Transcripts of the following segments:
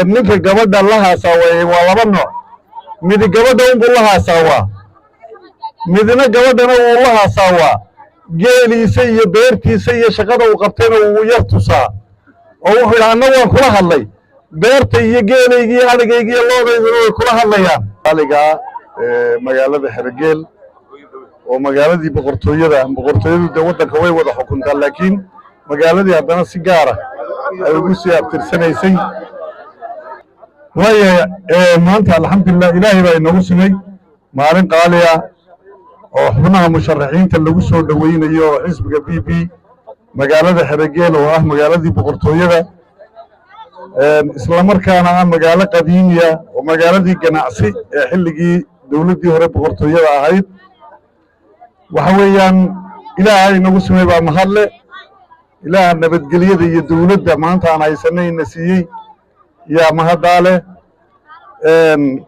ninka gabadha la haasaaway waa laba nooc mid gabadha uu la haasaawaa midna gabadhana uu la haasaawaa geeliisa iyo beertiisa iyo shaqada uu qabtayna uu yar tusaa oo wuxuu yiraahdaa waan kula hadlay beerta iyo geelayga iyo adagayga iyo loodayda way kula hadlayaan aliga magaalada Hargeysa oo magaaladii boqortooyada waddanka way wada xukuntaa laakiin magaaladii haddana si gaar ah ay ugu sii abtirsanaysay way maanta alxamdulillah ilaahay baa inoogu simay maalin qaali ah oo xubnaha musharaxiinta lagu soo dhaweynayo xisbiga PP magaalada Hargeysa oo ah magaaladii boqortooyada isla markaana ah magaalo qadiimi ah oo magaaladii ganacsi ee xilligii dawladdii hore boqortooyada ahayd waxa weeyaan ilaahay inagu simay baa mahadle ilaaha nabadgelyada iyo dawladda maanta aan haysanayna siiyey yaa mahadaale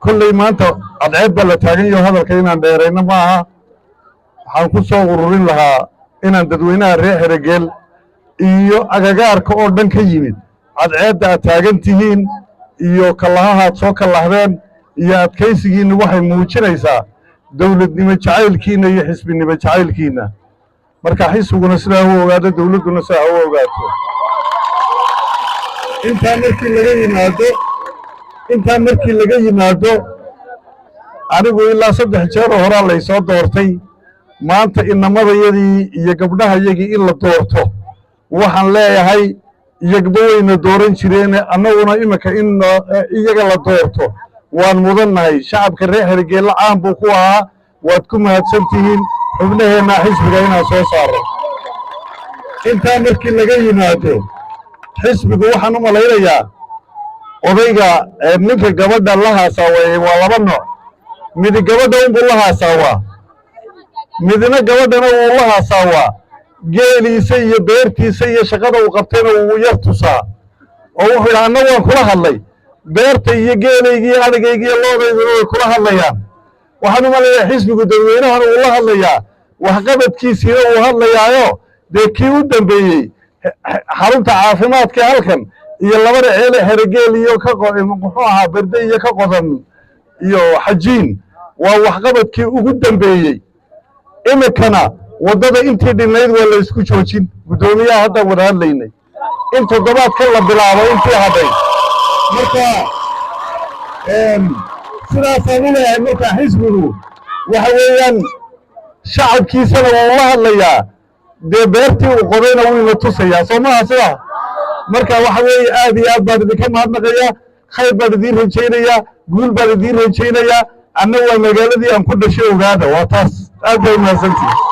kullay maanta cadceed baa la taagan yahay hadalka inaan dheerayno maaha waxaan ku soo ururin lahaa inaan dadweynaha reer Hargeysa iyo agagaarka oo dhan ka yimid cadceedda aad taagan tihiin iyo kalahaad soo kalahdeen iyo adkaysigiina waxay muujinaysaa dawladnimo jacaylkiina iyo xisbinimo jacaylkiina marka xisbiguna sidaa uu ogaado dawladuna sidaa uu ogaato inta markii laga yimaado anigu ilaa 3 jeer hore la soo doortay maanta inamadayadii iyo gabdhahayagii in la doorto waxaan leeyahay iyagba wayna dooran jireen annaguna imika in iyaga la doorto waan mudannahay shacabka reer Hargeysa caan buu ku ahaa waad ku mahadsantihiin xubnaheena xisbiga inaan soo saaro inta markii laga yimaado xisbigu waxaan u malaynayaa odayga ninka gabadha la haasaaway waa laba nooc mid gabadha uu la haasaawaa midna gabadhana uu la haasaawaa geeliisa iyo beertiisa iyo shaqada uu qabtayna uu yar tusaa oo wuxuu yiraahdaa waan kula hadlay beerta iyo geelayga iyo adagayga iyo loodayda way kula hadlayaan waxaan u maleeyaa xisbigu dadweynahan uu la hadlayaa waxqabadkiisina uu hadlayaayo dee kii u dambeeyey xarunta caafimaadka halkan iyo labada ceele Hargeysa iyo ka muxuu ahaa barde iyo ka qodan iyo xajiin waa waxqabadkii ugu dambeeyey imikana wadada intii dhinayd waa la isku joojin gudoomiyaha hadda wada hadlaynay in toddobaadka la bilaabo intii hadhay marka sidaas aan leeyahay marka xisbigu waxa weeyaan shacabkiisana waa la hadlayaa dee beertii uu qodayna wuu ina tusayaa Soomaaliya sida marka waxa weey aad iyo aad baan idinka mahadnaqayaa khayr baan idin rajaynayaa guul baan idin rajaynayaa annagu waa magaaladii aan ku dhashay ogaada waa taas aad bay mahadsantihiin